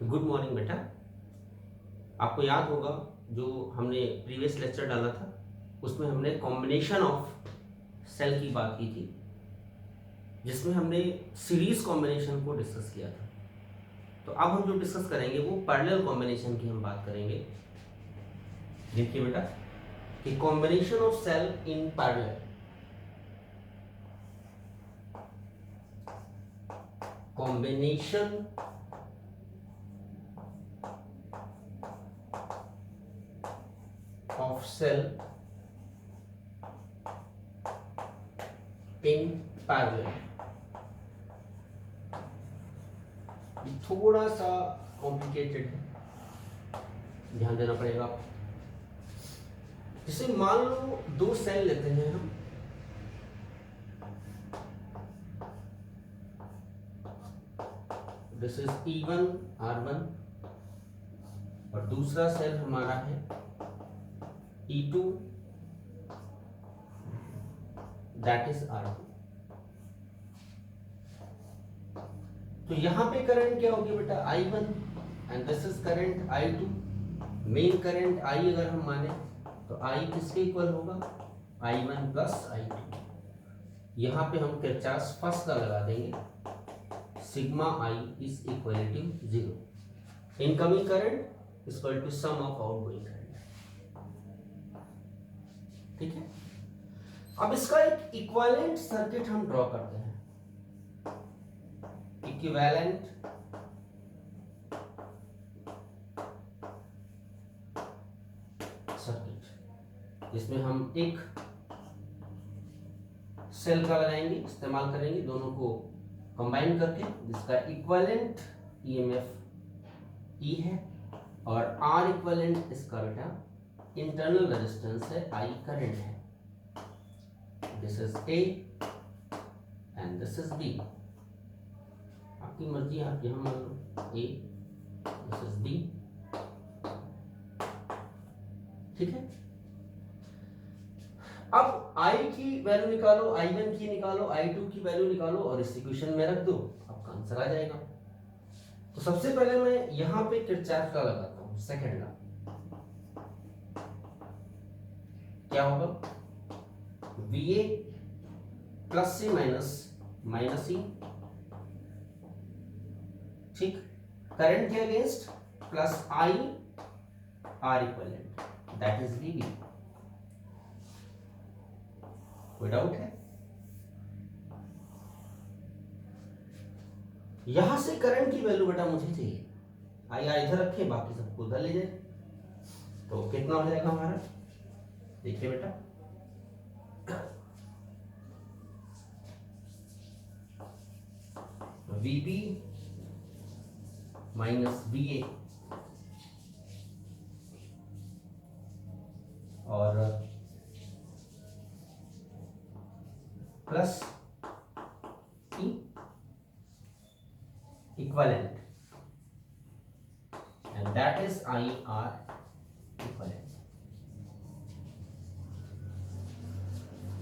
Good morning बेटा। आपको याद होगा जो हमने प्रीवियस लेक्चर डाला था उसमें हमने कॉम्बिनेशन ऑफ सेल की बात की थी, जिसमें हमने सीरीज कॉम्बिनेशन को डिस्कस किया था। तो अब हम जो डिस्कस करेंगे वो पैरेलल कॉम्बिनेशन की हम बात करेंगे। देखिए बेटा कि combination of cell in parallel, combination of cell in parallel, ये थोड़ा सा कॉम्प्लिकेटेड है, ध्यान देना पड़ेगा आपको। जैसे मान लो दो सेल लेते हैं हम, दिस इज E1 R1 और दूसरा सेल हमारा है E2 दैट इज R2। तो यहां पे करंट क्या होगी बेटा I1 and this is current I2। Main current I अगर हम माने तो I किसके इक्वल होगा I1 प्लस I2। यहां पे हम किरचॉफ फर्स्ट का लगा देंगे, sigma I is equal to 0। Incoming current is equal to sum of outgoing current. ठीक है, अब इसका एक इक्विवेलेंट सर्किट हम ड्रॉ करते हैं। इक्विवेलेंट सर्किट, जिसमें हम एक सेल का लगाएंगे, इस्तेमाल करेंगे दोनों को कंबाइन करके, जिसका इक्विवेलेंट ईएमएफ E है और R इक्विवेलेंट इसका बेटा इंटरनल रेजिस्टेंस है, I करंट है। This is A and this is B। आपकी मर्जी, आप यहां मान लो A, दिस इज B। ठीक है, अब I की वैल्यू निकालो, I1 की निकालो, I2 की वैल्यू निकालो और इस इक्वेशन में रख दो, आपका आंसर आ जाएगा। तो सबसे पहले मैं यहां पे किरचॉफ का लगाता हूं, सेकंड लॉ। क्या होगा VA प्लस से माइनस माइनस E। ठीक, करंट के against plus I R equivalent that is VB। कोई डाउट है? यहां से करंट की वैल्यू बेटा मुझे चाहिए, I इधर रखे, बाकी सबको उधर ले जाए। तो कितना हो जाएगा हमारा, देखिए बेटा VB माइनस VA और plus E equivalent and that is IR equivalent.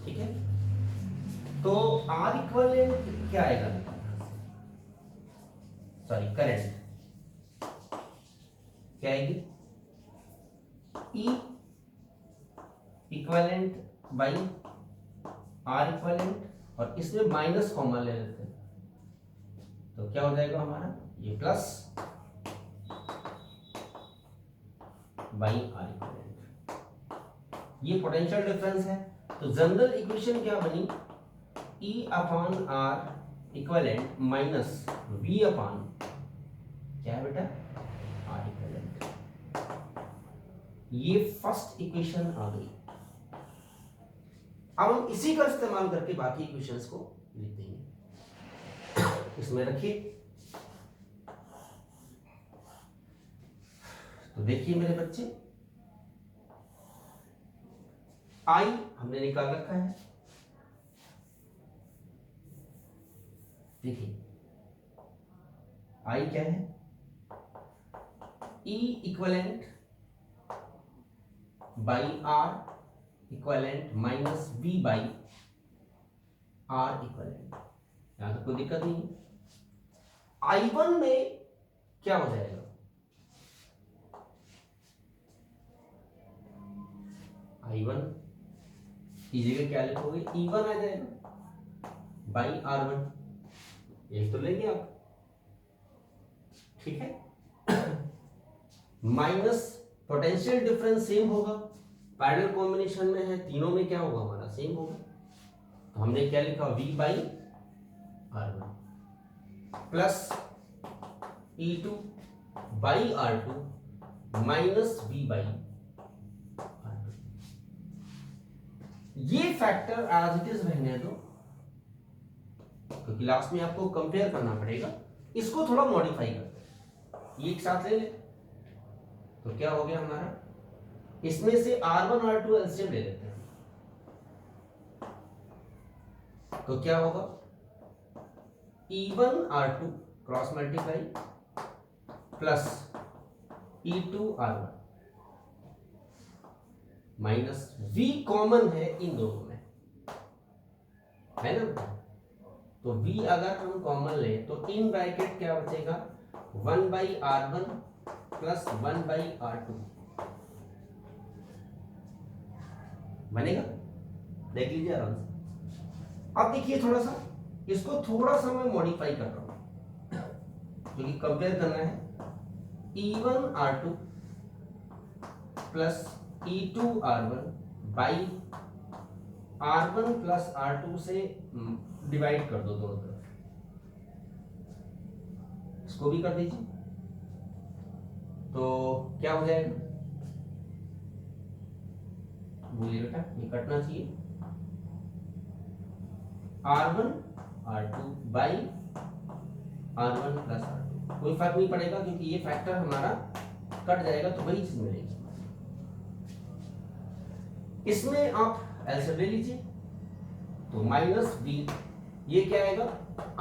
ठीक है, तो R इक्विवेलेंट क्या आएगा, सॉरी करंट क्या आएगी, E equivalent by R equivalent, और इसमें माइनस कॉमा ले लेते हैं, तो क्या हो जाएगा हमारा ये प्लस बाई R इक्विवेलेंट। ये पोटेंशियल डिफरेंस है। तो जनरल इक्वेशन क्या बनी, E upon R equivalent minus V upon क्या है बेटा R इक्विवेलेंट। ये फर्स्ट इक्वेशन आ गई। अब हम इसी का इस्तेमाल करके बाकी इक्वेशंस को लिख देंगे। इसमें रखिए, तो देखिए मेरे बच्चे, I हमने निकाल रखा है, देखिए I क्या है, E equivalent by R equivalent minus V by R equivalent. यहां तक कोई दिक्कत नहीं है। I1 में क्या हो जाएगा, I1 की जगह क्या लिखोगे, E1 आ जाएगा बाई R1, एक तो लेंगे आप, ठीक है। माइनस पोटेंशियल डिफरेंस सेम होगा, पैरेलल कॉम्बिनेशन में है, तीनों में क्या होगा हमारा सेम होगा, तो हमने क्या लिखा V by R1 plus E2 by R2 minus V by R2। ये फैक्टर एज इट इज रहने दो, क्योंकि लास्ट में आपको कंपेयर करना पड़ेगा, इसको थोड़ा मॉडिफाई करते हैं, ये एक साथ ले ले, तो क्या हो गया हमारा, इसमें से R1 R2 एलसीएम ले लेते हैं, तो क्या होगा, E1 R2 cross multiply plus E2 R1 minus V common है इन दोनों में, है ना, तो V अगर हम कॉमन ले तो इन ब्रैकेट क्या बचेगा, 1 by R1 plus 1 by R2 बनेगा, देख लीजिए आराम से। अब देखिए थोड़ा सा, इसको थोड़ा सा मैं मॉडिफाई कर रहा हूं, क्योंकि कंपेयर करना है, E1 R2 plus E2 R1 by R1 plus R2 से डिवाइड कर दो दोनों तरफ, इसको भी कर दीजिए, तो क्या हो जाएगा, बोलिए बेटा, ये कटना चाहिए, R1 R2 by R1 plus R2, कोई फर्क नहीं पड़ेगा क्योंकि ये फैक्टर हमारा कट जाएगा तो वही चीज मिलेगी। इसमें आप एलसीएम ले लीजिए, तो माइनस V, ये क्या आएगा,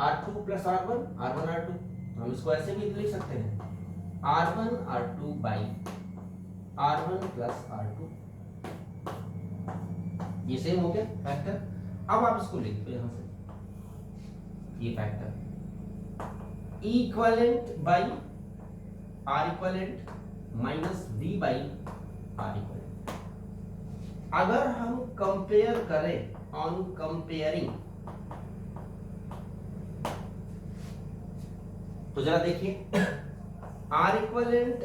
R2 plus R1 R1 R2, तो हम इसको ऐसे भी लिख सकते हैं, R1 R2 by R1 plus R2, ये सेम हो गया फैक्टर। अब आप इसको लिख दो यहां से, ये factor equivalent by R equivalent minus V by R equivalent. अगर हम कंपेयर करें, ऑन कंपेयरिंग, तो जरा देखिए, R इक्विवेलेंट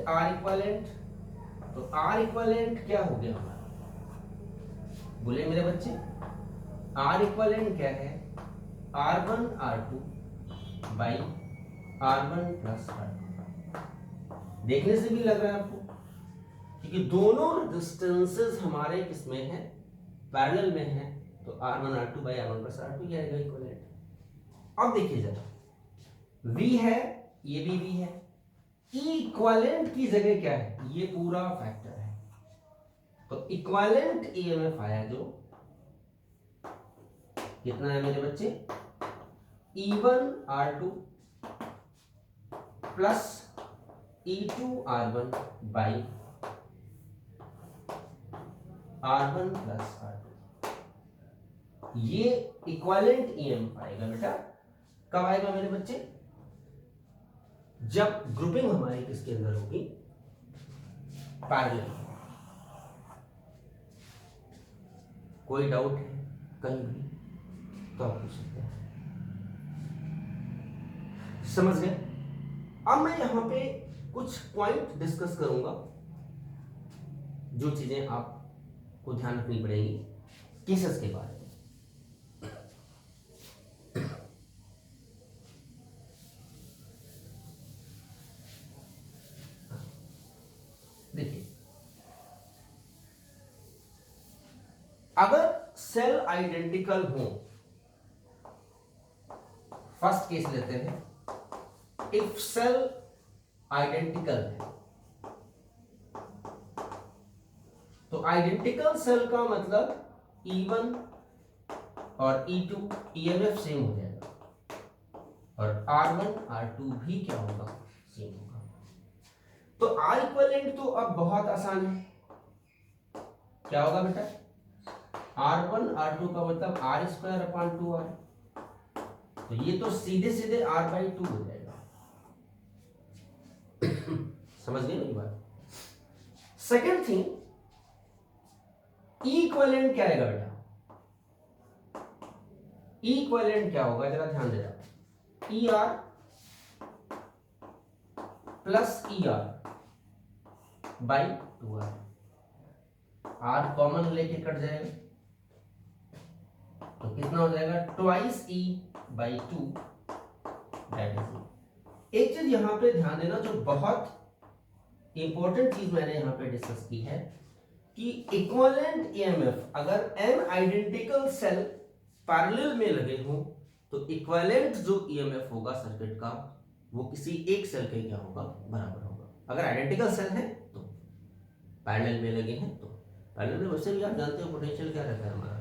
तो R इक्विवेलेंट क्या हो गया हमारा, बोले मेरे बच्चे, R इक्विवेलेंट क्या है, R1 R2 by R1 plus R2। देखने से भी लग रहा है आपको, क्योंकि दोनों रेजिस्टेंसेस हमारे किसमें है, पैरेलल में है, तो R1 R2 by R1 plus R2 ये आएगा इक्विवेलेंट। अब देखिए जरा, V है, ये भी V है, इक्विवेलेंट की जगह क्या है, ये पूरा फैक्टर है, तो इक्विवेलेंट ईएमएफ आया जो कितना है मेरे बच्चे, E1 R2 plus E2 R1 by R1 plus R2, ये इक्विवेलेंट ईएमएफ आएगा बेटा, कब आएगा मेरे बच्चे, जब ग्रुपिंग हमारी किसके अंदर होगी, पैरेलल। कोई डाउट है कहीं भी तो आप पूछ सकते हैं, समझ गए। अब मैं यहां पे कुछ पॉइंट डिस्कस करूंगा, जो चीजें आपको ध्यान रखनी पड़ेगी केसेस के बारे में। देखिए, अगर सेल आइडेंटिकल हो, फर्स्ट केस लेते हैं, इफ सेल आइडेंटिकल है, तो आइडेंटिकल सेल का मतलब E1 और E2 ईएमएफ सेम हो जाएगा, और R1 R2 भी क्या होगा, सेम होगा। तो R इक्विवेलेंट तो अब बहुत आसान है, क्या होगा बेटा, R1 R2 का मतलब R स्क्वायर अपॉन 2R, तो ये तो सीधे सीधे R बाई 2 हो जाएगा। समझ गए मेरी बात। सेकेंड थिंग, इक्विवेलेंट क्या आएगा बेटा? इक्विवेलेंट क्या होगा जरा ध्यान देना, E R plus E R by 2r, R common लेके कट जाएगा तो कितना हो जाएगा, twice E by 2 that is. एक चीज यहां पे ध्यान देना जो बहुत इंपॉर्टेंट चीज मैंने यहां पे डिस्कस की है कि इक्विवेलेंट ईएमएफ अगर n आइडेंटिकल सेल पैरेलल में लगे हों तो इक्विवेलेंट जो ईएमएफ होगा सर्किट का वो किसी एक सेल के क्या होगा, बराबर होगा। अगर आइडेंटिकल सेल है तो, पैरेलल में लगे हैं तो पैरेलल में, वैसे भी आप जानते हो पोटेंशियल क्या रहता है हमारा,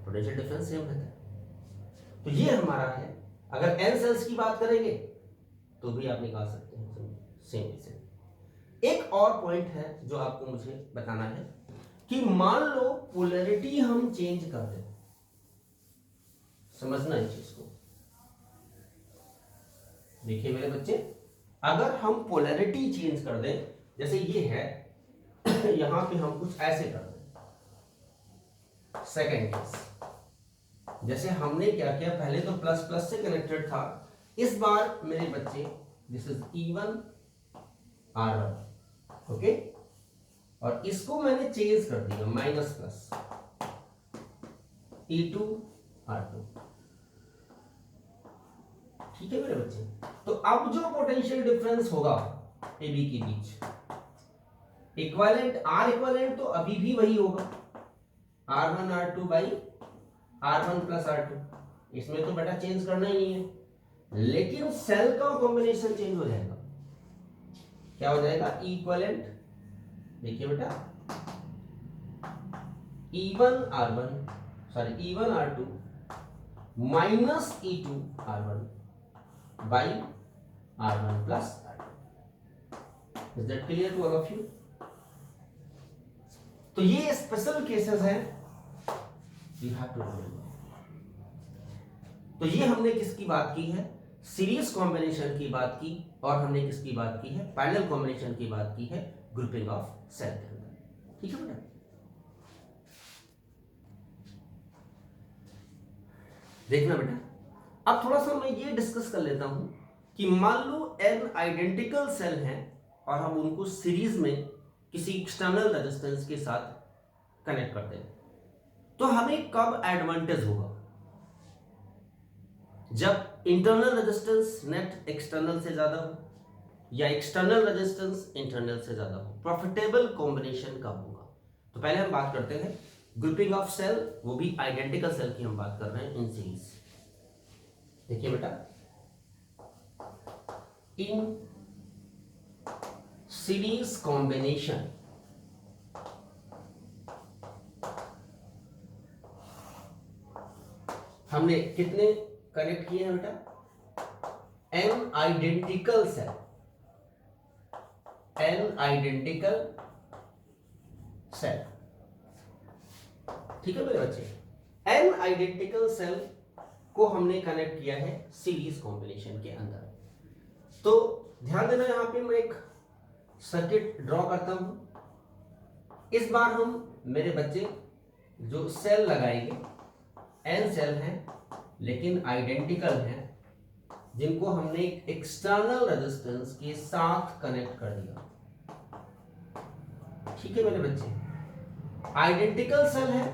पोटेंशियल डिफरेंस सेम रहता है। तो ये हमारा है, अगर n सेल्स की बात करेंगे तो भी आप निकाल सकते हैं सेम से। एक और पॉइंट है जो आपको मुझे बताना है कि मान लो पोलैरिटी हम चेंज कर दें, समझना इस चीज को। देखिए मेरे बच्चे, अगर हम पोलैरिटी चेंज कर दें, जैसे ये है यहां पे हम कुछ ऐसे कर दें, सेकेंड केस, जैसे हमने क्या किया, पहले तो प्लस प्लस से कनेक्टेड था, इस बार मेरे बच्चे this is E1 R1, okay, और इसको मैंने चेंज कर दिया माइनस प्लस E2 R2, ठीक है मेरे बच्चे। तो अब जो पोटेंशियल डिफरेंस होगा ए बी के बीच, इक्विवेलेंट आर इक्विवेलेंट तो अभी भी वही होगा, R1 R2 by R1 plus R2, इसमें तो बेटा चेंज करना ही नहीं है, लेकिन सेल का कॉम्बिनेशन चेंज हो जाएगा। क्या हो जाएगा, इक्विवेलेंट, देखिए बेटा E1 R2 minus E2 R1 by R1 plus R2। Is that clear to all of you? तो ये स्पेशल केसेस हैं, यू हैव टू रिमेंबर। तो ये हमने किसकी बात की है, सीरीज कॉम्बिनेशन की बात की, और हमने किसकी बात की है, पैरेलल कॉम्बिनेशन की बात की है ग्रुपिंग ऑफ सेल के अंदर, ठीक है बेटा। देखना बेटा, अब थोड़ा सा मैं ये डिस्कस कर लेता हूं कि मान लो n आइडेंटिकल सेल हैं और हम उनको सीरीज में किसी एक्सटर्नल रेजिस्टेंस के साथ कनेक्ट करते हैं, तो हमें कब एडवांटेज होगा, जब इंटरनल रेजिस्टेंस नेट एक्सटर्नल से ज्यादा हो या एक्सटर्नल रेजिस्टेंस इंटरनल से ज्यादा हो, प्रॉफिटेबल कॉम्बिनेशन कब होगा। तो पहले हम बात करते हैं ग्रुपिंग ऑफ सेल, वो भी आइडेंटिकल सेल की हम बात कर रहे हैं इन सीरीज। देखिए बेटा, इन सीरीज कॉम्बिनेशन हमने कितने कनेक्ट किए हैं बेटा, n identical cell, n identical cell, ठीक है मेरे बच्चे। n आइडेंटिकल सेल को हमने कनेक्ट किया है सीरीज कॉम्बिनेशन के अंदर। तो ध्यान देना, यहां पे मैं एक सर्किट ड्रॉ करता हूं। इस बार हम मेरे बच्चे जो सेल लगाएंगे, n सेल हैं लेकिन आइडेंटिकल हैं, जिनको हमने एक एक्सटर्नल रेजिस्टेंस के साथ कनेक्ट कर दिया, ठीक है मेरे बच्चे। आइडेंटिकल सेल है,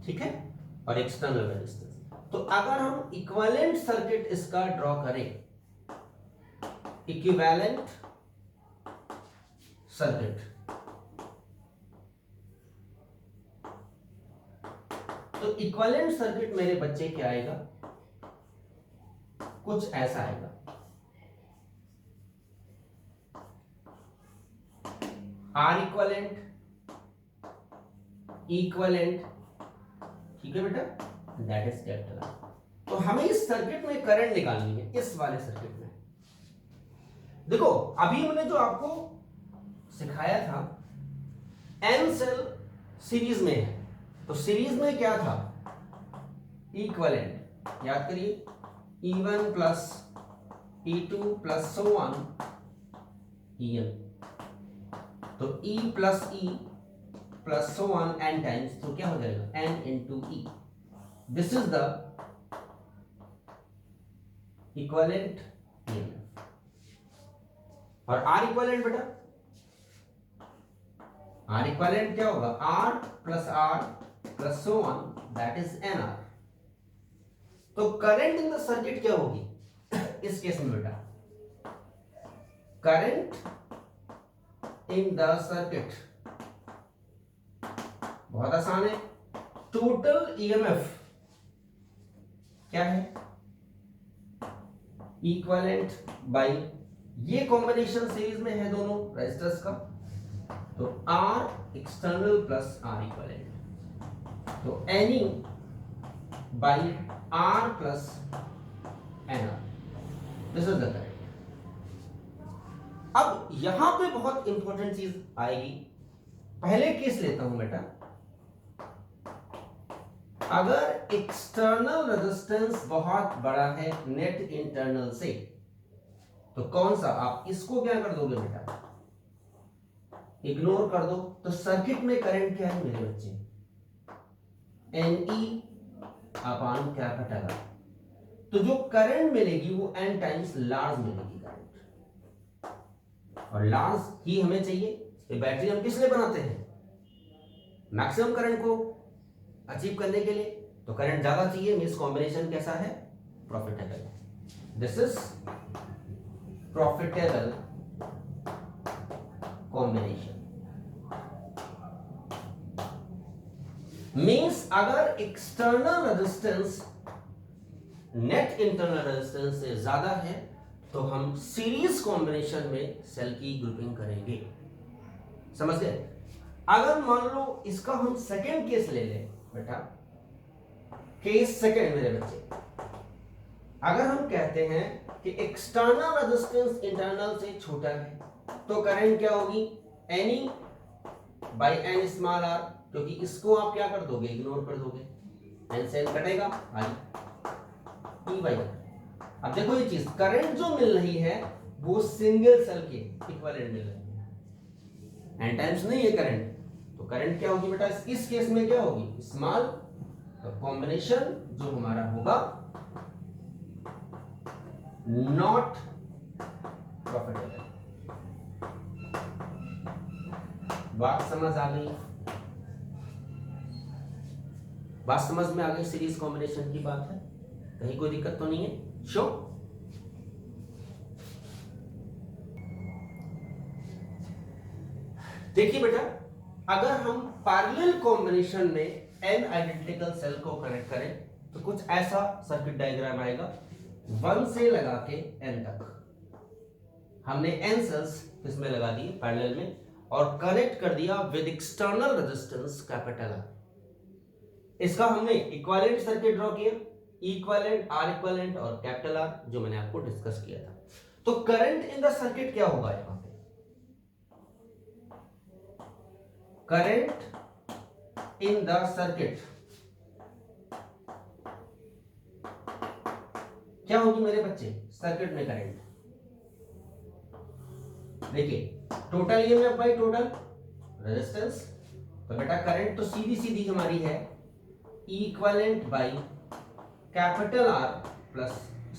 ठीक है, और एक्सटर्नल रेजिस्टेंस। तो अगर हम इक्विवेलेंट सर्किट इसका ड्रॉ करें, इक्विवेलेंट सर्किट, तो इक्विवेलेंट सर्किट मेरे बच्चे क्या आएगा, कुछ ऐसा आएगा। आर इक्विवेलेंट, इक्विवेलेंट, ठीक है बेटा, दैट इज कैपिटल आर। तो हमें इस सर्किट में करंट निकालनी है, इस वाले सर्किट में। देखो अभी मैंने जो आपको सिखाया था, n सेल सीरीज में है, तो सीरीज में क्या था, इक्विवेलेंट, याद करिए, E1 plus E2 plus so on En। तो E plus E plus so on n times, तो क्या हो जाएगा n into E. This is the equivalent EMF. और R इक्विवेलेंट बेटा, R इक्विवेलेंट क्या होगा, R plus so on, that is NR। तो करंट इन द सर्किट क्या होगी इस केस में बेटा, करंट इन द सर्किट, बहुत आसान है, टोटल ईएमएफ क्या है, इक्विवेलेंट बाय, ये कॉम्बिनेशन सीरीज में है दोनों रेजिस्टर्स का, तो R external plus R equivalent, तो N E by R plus NR, this is the current. अब यहां पे बहुत इंपॉर्टेंट चीज आएगी, पहले केस लेता हूं बेटा, अगर एक्सटर्नल रेजिस्टेंस बहुत बड़ा है नेट इंटरनल से, तो कौन सा, आप इसको क्या कर दोगे बेटा, इग्नोर कर दो, तो सर्किट में करंट क्या है मेरे बच्चे, NE अपॉन कैपिटल R। तो जो करंट मिलेगी वो n टाइम्स लार्ज मिलेगी करंट, और लार्ज ही हमें चाहिए। ये बैटरी हम किस लिए बनाते हैं, मैक्सिमम करंट को अचीव करने के लिए, तो करंट ज्यादा चाहिए, मींस कॉम्बिनेशन कैसा है, profitable. This is profitable combination. Means अगर external resistance net internal resistance से ज्यादा है तो हम सीरीज कॉम्बिनेशन में सेल की ग्रुपिंग करेंगे, समझ गए। अगर मान लो इसका हम सेकेंड केस ले लें बेटा, केस सेकेंड मेरे बच्चे, अगर हम कहते हैं कि एक्सटर्नल रेजिस्टेंस इंटरनल से छोटा है, तो करंट क्या होगी, N E by N small R, क्योंकि इसको आप क्या कर दोगे, इग्नोर कर दोगे, एन से एन कटेगा, आई ई बाई। अब देखो ये चीज, करंट जो मिल रही है वो सिंगल सेल के इक्विवेलेंट मिल रही है, एन टाइम्स नहीं है करंट, तो करंट क्या होगी बेटा, इस केस में क्या होगी, स्मॉल, तो कॉम्बिनेशन जो हमारा होगा नॉट प्रॉफिटेबल। बात समझ आ गई, बात समझ में आ गई, सीरीज कॉम्बिनेशन की बात है, कहीं कोई दिक्कत तो नहीं है, शो। देखिए बेटा, अगर हम पैरेलल कॉम्बिनेशन में n आइडेंटिकल सेल को कनेक्ट करें तो कुछ ऐसा सर्किट डायग्राम आएगा, 1 से लगा के n तक हमने n सेल्स इसमें लगा दिए पैरेलल में और कनेक्ट कर दिया with external resistance capital R। इसका हमने इक्विवेलेंट सर्किट ड्रॉ किया, इक्विवेलेंट, R इक्विवेलेंट और कैपिटल R, जो मैंने आपको डिस्कस किया था। तो करंट इन द सर्किट क्या होगा, यहां पे करंट इन द सर्किट क्या होगी मेरे बच्चे, सर्किट में करंट, देखिए total EMF by total resistance, तो बेटा करंट तो सीधी सीधी हमारी है equivalent by capital R plus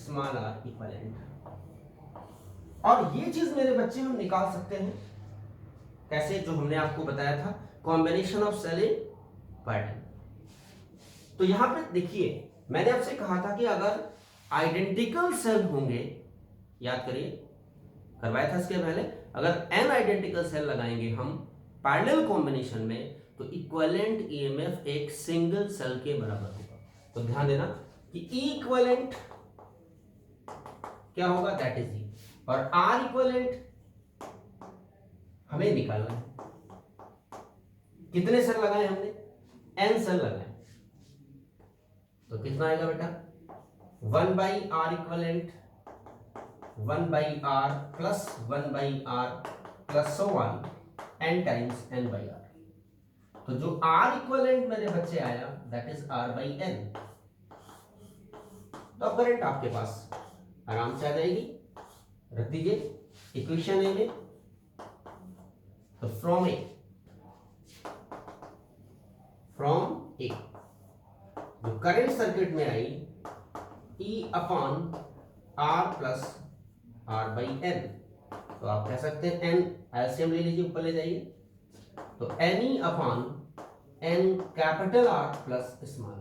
small r equivalent. और ये चीज मेरे बच्चे हम निकाल सकते हैं कैसे, जो हमने आपको बताया था, combination of cell in pattern. तो यहां पे देखिए, मैंने आपसे कहा था कि अगर आइडेंटिकल सेल होंगे, याद करिए करवाया था इसके पहले, अगर n आइडेंटिकल सेल लगाएंगे हम पैरेलल कॉम्बिनेशन में, तो इक्विवेलेंट ईएमएफ एक सिंगल सेल के बराबर होगा। तो ध्यान देना कि इक्विवेलेंट क्या होगा, दैट इज ई, और R इक्विवेलेंट हमें निकालना है। कितने सेल लगाए हमने, n सेल लगाए, तो कितना आएगा बेटा, 1 by R equivalent, 1 by R plus 1 by R plus so on n times n by R। तो जो R इक्विवेलेंट मेरे बच्चे आया, that is R by n। तो अब करंट आपके पास आराम से आ जाएगी, रख दीजिए इक्वेशन ए में, तो फ्रॉम ए जो करंट सर्किट में I E upon R plus R by N, तो आप कह सकते हैं एन एलसीएम ले लीजिए, ऊपर ले जाइए, तो NE upon N capital R plus small r।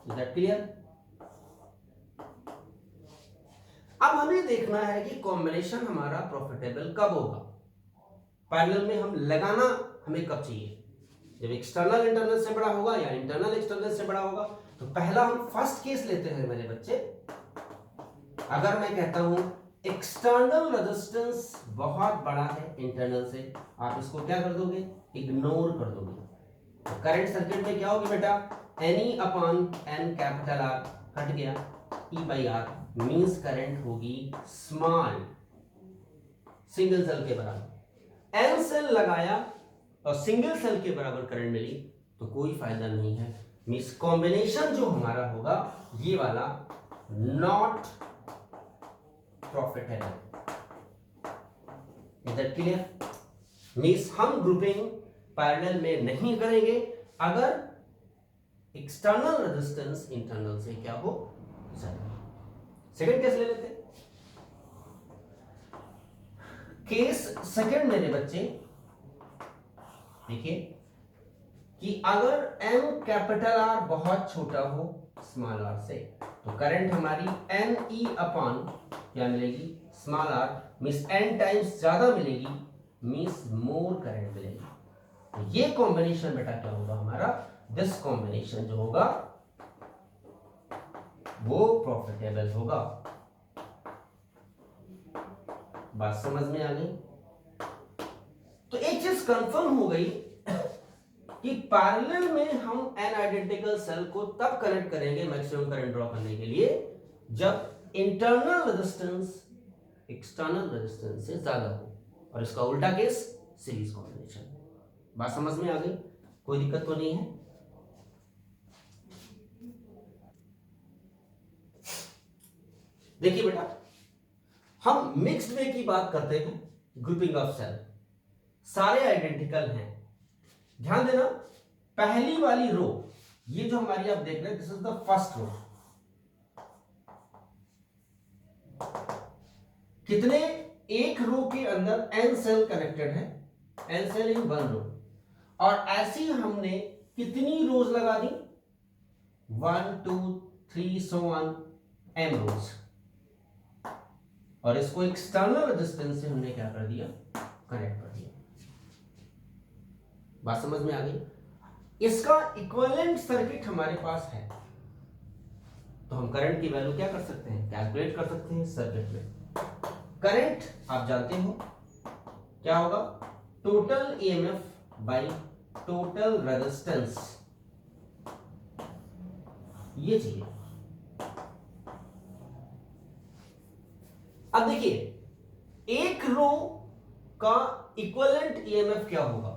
Is that clear? अब हमें देखना है कि कॉम्बिनेशन हमारा प्रॉफिटेबल कब होगा, पैरेलल में हम लगाना हमें कब चाहिए, जब एक्सटर्नल इंटरनल से बड़ा होगा या इंटरनल एक्सटर्नल से बड़ा होगा। तो पहला हम फर्स्ट केस लेते हैं मेरे बच्चे। अगर मैं कहता हूं एक्सटर्नल रेजिस्टेंस बहुत बड़ा है इंटरनल से, आप इसको क्या कर दोगे, इग्नोर कर दोगे। तो करंट सर्किट में क्या होगी बेटा, NE upon N capital R हट गया, E by R means current होगी स्मॉल, सिंगल सेल के बराबर। एन सेल लगाया और सिंगल सेल के बराबर करंट मिली तो कोई फायदा नहीं है, मीन्स कॉम्बिनेशन जो हमारा होगा ये वाला not profitable. Is that clear? Means हम ग्रुपिंग पैरेलल में नहीं करेंगे अगर एक्सटर्नल रेजिस्टेंस इंटरनल से क्या हो ज्यादा। सेकंड केस ले लेते हैं। केस सेकंड मेरे बच्चे देखिए कि अगर M कैपिटल R बहुत छोटा हो स्मॉल r से, तो करंट हमारी NE अपॉन क्या मिलेगी, small r, means n times ज्यादा मिलेगी, मीन्स मोर करंट मिलेगी। तो ये कॉम्बिनेशन बेटा क्या होगा हमारा, दिस कॉम्बिनेशन जो होगा वो प्रॉफिटेबल होगा। बात समझ में आ गई? तो एक चीज कंफर्म हो गई कि पैरेलल में हम एन आइडेंटिकल सेल को तब कनेक्ट करेंगे मैक्सिमम करंट ड्रॉ करने के लिए जब इंटरनल रेजिस्टेंस एक्सटर्नल रेजिस्टेंस से ज्यादा हो, और इसका उल्टा केस सीरीज कॉम्बिनेशन। बात समझ में आ गई? कोई दिक्कत तो नहीं है? देखिए बेटा, हम मिक्स्ड वे की बात करते हैं, ग्रुपिंग ऑफ सेल सारे आइडेंटिकल हैं। ध्यान देना, पहली वाली रो ये जो हमारी आप देख रहे हैं, this is the first row. कितने, एक रो के अंदर n सेल कनेक्टेड है, n cell in one row, और ऐसी हमने कितनी रोज लगा दी, 1 2 3 so on m रोज, और इसको एक्सटर्नल रेजिस्टेंस से हमने क्या कर दिया, कनेक्ट कर दिया। बात समझ में आ गई? इसका इक्विवेलेंट सर्किट हमारे पास है, तो हम करंट की वैल्यू क्या कर सकते हैं, कैलकुलेट कर सकते हैं सर्किट में। करंट आप जानते हो क्या होगा, total EMF by total resistance, ये चाहिए। अब देखिए, एक रो का इक्विवेलेंट ईएमएफ क्या होगा,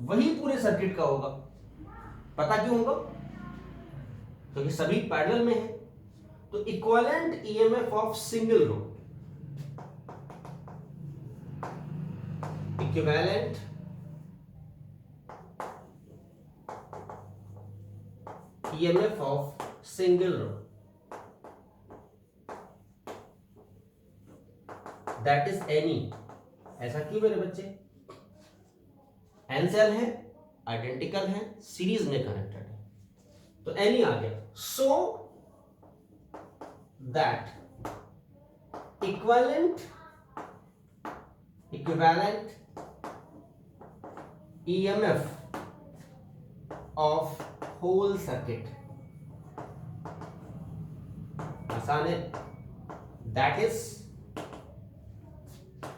वही पूरे सर्किट का होगा। पता क्यों होगा, क्योंकि सभी पैरेलल में है। तो equivalent EMF of single row, equivalent EMF of single row, that is N E. ऐसा क्यों मेरे बच्चे, एन सेल है, आइडेंटिकल है, सीरीज में कनेक्टेड है, तो एनी आ गया। So that equivalent EMF of whole circuit, आसान है, दैट इज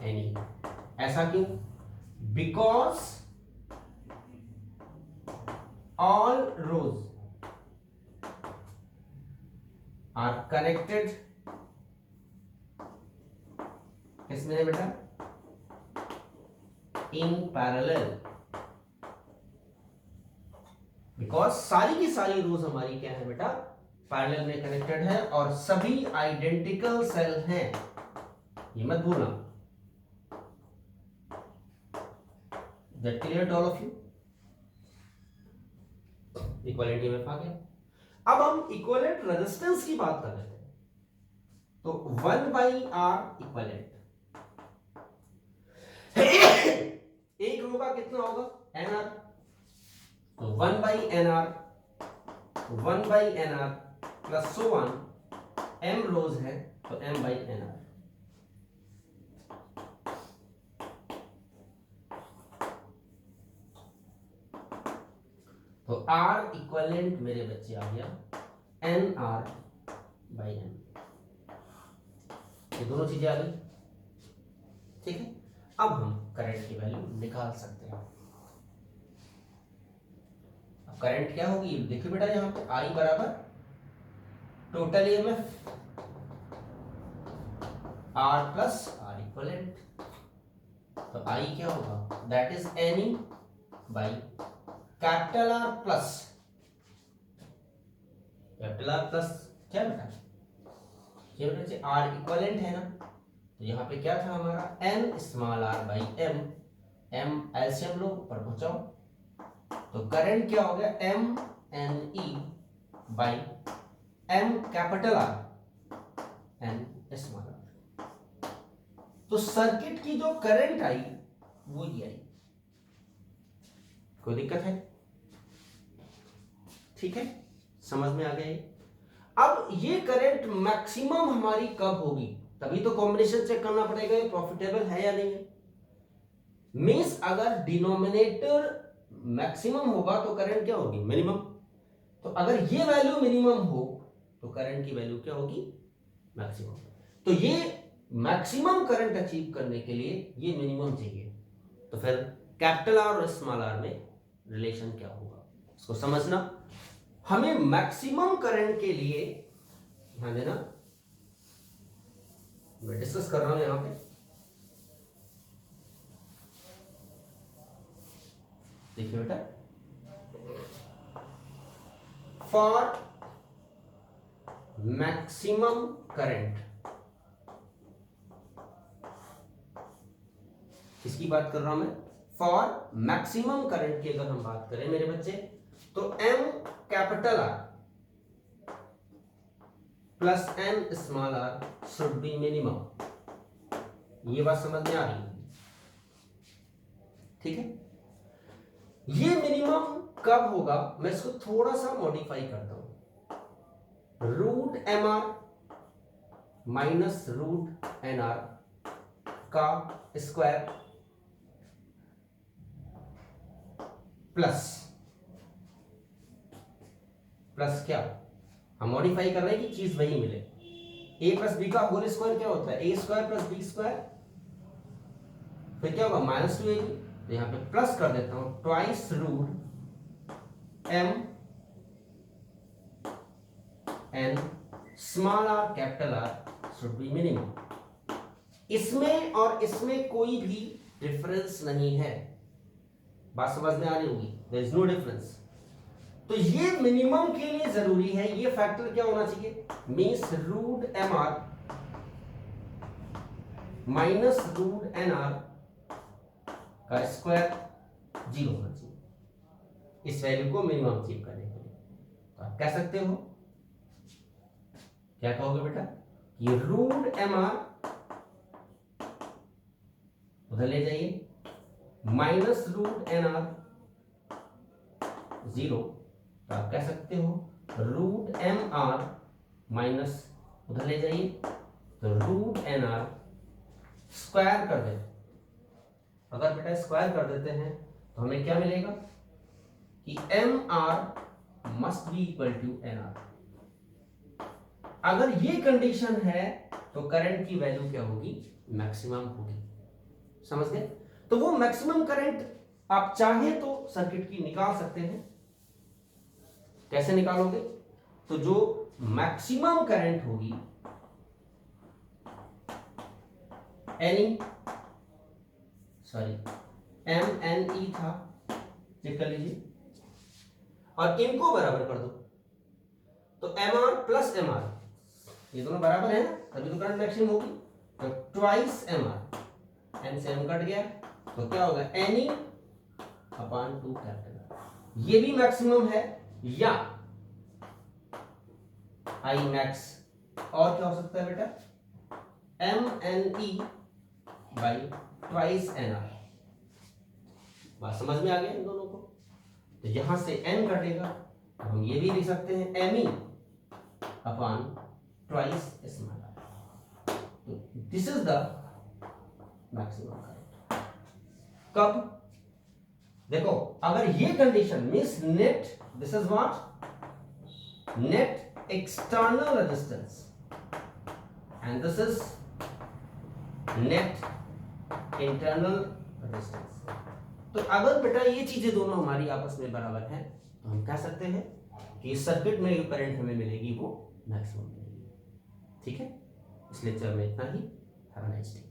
एनी। ऐसा क्यों, because all rows are connected, किसमें है बेटा, in parallel, बिकॉज सारी की सारी रोज हमारी क्या है बेटा, पैरेलल में कनेक्टेड है, और सभी आइडेंटिकल सेल हैं, ये मत भूलना। That clear to all of you? Equivalent EMF आ गया। अब हम इक्विवेलेंट रेजिस्टेंस की बात कर रहे थे, तो 1/R इक्विवेलेंट एक रो का कितना होगा? NR, तो 1/NR plus so one, M रोज है तो M/NR। तो R इक्विवेलेंट मेरे बच्चे आ गया NR/M। ये दोनों चीजें आ गई, ठीक है। अब हम करंट की वैल्यू निकाल सकते हैं। अब करंट क्या होगी? देखिए बेटा, यहां पे I बराबर total EMF R plus R equivalent. तो I क्या होगा? That is NE by capital R plus क्या बेटा? ये बेटा R इक्विवेलेंट है ना, तो यहाँ पे क्या था हमारा? N small r by M। M LCM लो, ऊपर पहुंचाओ, तो करंट क्या हो गया? MNE by M capital R N small r। तो सर्किट की जो करंट आई वो ये आई। कोई दिक्कत है? ठीक है, समझ में आ गया ये? अब ये करंट मैक्सिमम हमारी कब होगी? तभी तो कॉम्बिनेशन चेक करना पड़ेगा ये प्रॉफिटेबल है या नहीं है। मींस अगर डिनोमिनेटर मैक्सिमम होगा तो करंट क्या होगी? मिनिमम। तो अगर ये वैल्यू मिनिमम हो तो करंट की वैल्यू क्या होगी? मैक्सिमम। तो ये मैक्सिमम करंट अचीव करने के लिए ये मिनिमम चाहिए। तो फिर कैपिटल R और स्मॉल r में रिलेशन क्या होगा, इसको समझना। हमें मैक्सिमम करंट के लिए ध्यान देना, मैं डिस्कस कर रहा हूं यहां पे। देखिए बेटा, फॉर मैक्सिमम करंट, किसकी बात कर रहा हूं मैं? फॉर मैक्सिमम करंट की अगर हम बात करें मेरे बच्चे, तो M capital R plus N small r should be minimum. ये बात समझ में आ रही है? ठीक है। ये मिनिमम कब होगा? मैं इसको थोड़ा सा मॉडिफाई करता हूं। Root MR minus root NR का स्क्वायर प्लस क्या, हम मॉडिफाई कर रहे हैं कि चीज वही मिले। a प्लस बी का होल स्क्वायर क्या होता है? a square plus B square, फिर क्या होगा? -2ab। तो यहां पे प्लस कर देता हूं, twice root M N small r capital R should be minimum. इसमें और इसमें कोई भी डिफरेंस नहीं है, बात समझ में आ रही होगी? There is no difference. तो ये मिनिमम के लिए जरूरी है, ये फैक्टर क्या होना चाहिए? Means root MR minus root NR का स्क्वायर 0 होना चाहिए इस वैल्यू को मिनिमम अचीव करने के लिए। तो आप कह सकते हो, क्या कहोगे बेटा? ये रूट MR उधर ले जाइए, माइनस रूट NR 0। तो आप कह सकते हो रूट MR माइनस उधर ले जाइए, तो रूट NR स्क्वायर कर दे। अगर बेटा स्क्वायर कर देते हैं तो हमें क्या मिलेगा कि MR must be equal to NR। अगर ये कंडीशन है तो करंट की वैल्यू क्या होगी? मैक्सिमम होगी। समझ गए? तो वो मैक्सिमम करंट आप चाहे तो सर्किट की निकाल सकते हैं। कैसे निकालोगे? तो जो मैक्सिमम करंट होगी MNE था, चेक कर लीजिए, और इनको बराबर कर दो। तो MR प्लस MR ये दोनों बराबर है ना, तभी तो करंट मैक्सिमम होगी। तो ट्वाइस MR, N से M कट गया, तो क्या होगा? NE upon 2 capital. ये भी मैक्सिमम है, या आई मैक्स, और क्या हो सकता है बेटा, M N E by twice N R. बात समझ में आ गया इन दोनों को? तो यहां से n कटेगा तो हम ये भी लिख सकते हैं M E upon twice small R. तो this is the maximum current. कब? देखो, अगर ये condition means net, this is what, net external resistance and this is net internal resistance. तो अगर बेटा ये चीजें दोनों हमारी आपस में बराबर हैं तो हम कह सकते हैं कि इस सर्किट में जो करंट हमें मिलेगी वो मैक्सिमम मिलेगी। ठीक है, इस लेक्चर में इतना ही। Have a nice day.